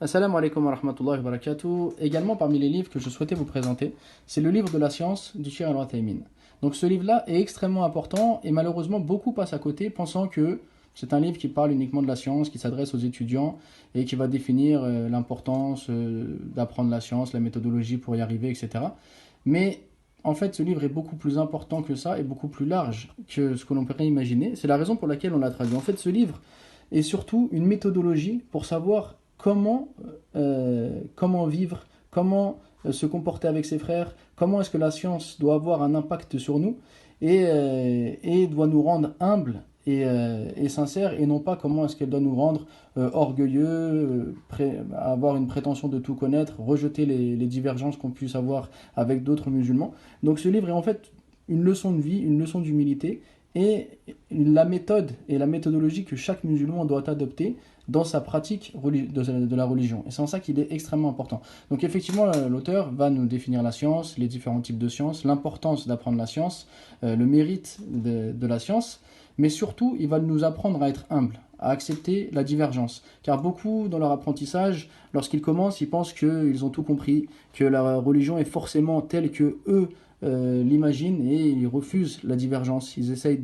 Assalamu alaikum wa rahmatullahi wa barakatuh. Également parmi les livres que je souhaitais vous présenter, c'est le livre de la science du Cheikh Al-Uthaymin. Donc ce livre-là est extrêmement important et malheureusement beaucoup passent à côté pensant que c'est un livre qui parle uniquement de la science, qui s'adresse aux étudiants et qui va définir l'importance d'apprendre la science, la méthodologie pour y arriver, etc. Mais en fait, ce livre est beaucoup plus important que ça et beaucoup plus large que ce que l'on pourrait imaginer. C'est la raison pour laquelle on l'a traduit. En fait, ce livre est surtout une méthodologie pour savoir comment vivre, comment se comporter avec ses frères, comment est-ce que la science doit avoir un impact sur nous et doit nous rendre humbles et sincères, et non pas comment est-ce qu'elle doit nous rendre orgueilleux, avoir une prétention de tout connaître, rejeter les divergences qu'on puisse avoir avec d'autres musulmans. Donc ce livre est en fait une leçon de vie, une leçon d'humilité, et la méthode et la méthodologie que chaque musulman doit adopter dans sa pratique de la religion. Et c'est en ça qu'il est extrêmement important. Donc effectivement, l'auteur va nous définir la science, les différents types de sciences, l'importance d'apprendre la science, le mérite de la science, mais surtout, il va nous apprendre à être humble, à accepter la divergence. Car beaucoup, dans leur apprentissage, lorsqu'ils commencent, ils pensent qu'ils ont tout compris, que la religion est forcément telle que eux l'imaginent, et ils refusent la divergence. Ils essayent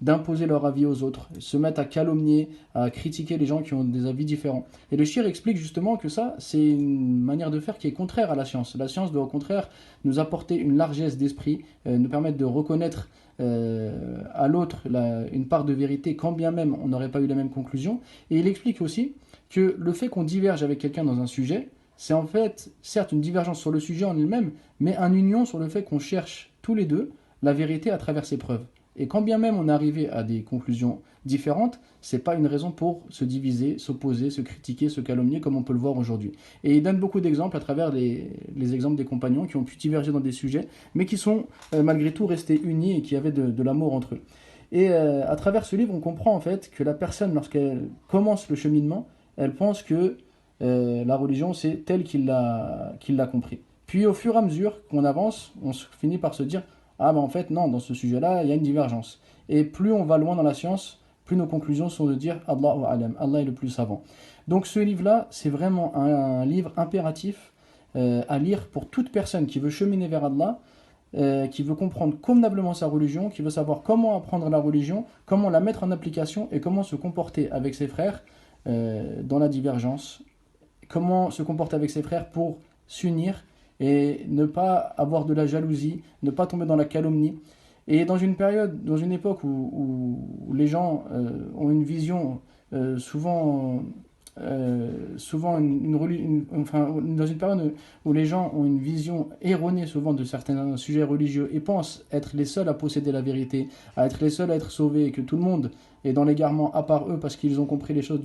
d'imposer leur avis aux autres, se mettent à calomnier, à critiquer les gens qui ont des avis différents. Et le shir explique justement que ça, c'est une manière de faire qui est contraire à la science. La science doit au contraire nous apporter une largesse d'esprit, nous permettre de reconnaître à l'autre une part de vérité, quand bien même on n'aurait pas eu la même conclusion. Et il explique aussi que le fait qu'on diverge avec quelqu'un dans un sujet, c'est en fait, certes, une divergence sur le sujet en elle-même, mais une union sur le fait qu'on cherche tous les deux la vérité à travers ses preuves. Et quand bien même on est arrivé à des conclusions différentes, c'est pas une raison pour se diviser, s'opposer, se critiquer, se calomnier, comme on peut le voir aujourd'hui. Et il donne beaucoup d'exemples à travers les exemples des compagnons qui ont pu diverger dans des sujets, mais qui sont malgré tout restés unis et qui avaient de l'amour entre eux. Et à travers ce livre, on comprend en fait que la personne, lorsqu'elle commence le cheminement, elle pense que la religion, c'est tel qu'il l'a compris. Puis au fur et à mesure qu'on avance, on finit par se dire ah ben en fait non, dans ce sujet-là, il y a une divergence. Et plus on va loin dans la science, plus nos conclusions sont de dire Allahu A'lam, Allah est le plus savant. Donc ce livre-là, c'est vraiment un livre impératif à lire pour toute personne qui veut cheminer vers Allah, qui veut comprendre convenablement sa religion, qui veut savoir comment apprendre la religion, comment la mettre en application et comment se comporter avec ses frères dans la divergence, comment se comporter avec ses frères pour s'unir et ne pas avoir de la jalousie, ne pas tomber dans la calomnie. Et dans une période, dans une époque où les gens ont une vision dans une période où les gens ont une vision erronée souvent de certains sujets religieux et pensent être les seuls à posséder la vérité, à être les seuls à être sauvés, et que tout le monde est dans l'égarement à part eux parce qu'ils ont compris les choses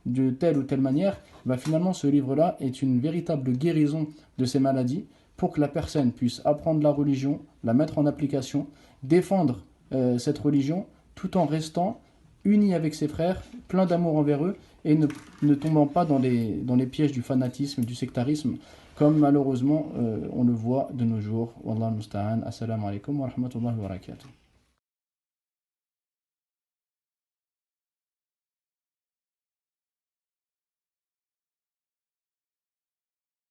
de telle ou telle manière, bah finalement ce livre-là est une véritable guérison de ces maladies pour que la personne puisse apprendre la religion, la mettre en application, défendre cette religion tout en restant uni avec ses frères, plein d'amour envers eux et ne tombant pas dans les pièges du fanatisme, du sectarisme, comme malheureusement on le voit de nos jours. Wallahu musta'an. Assalamu alaikum wa rahmatullahi wa barakatuh.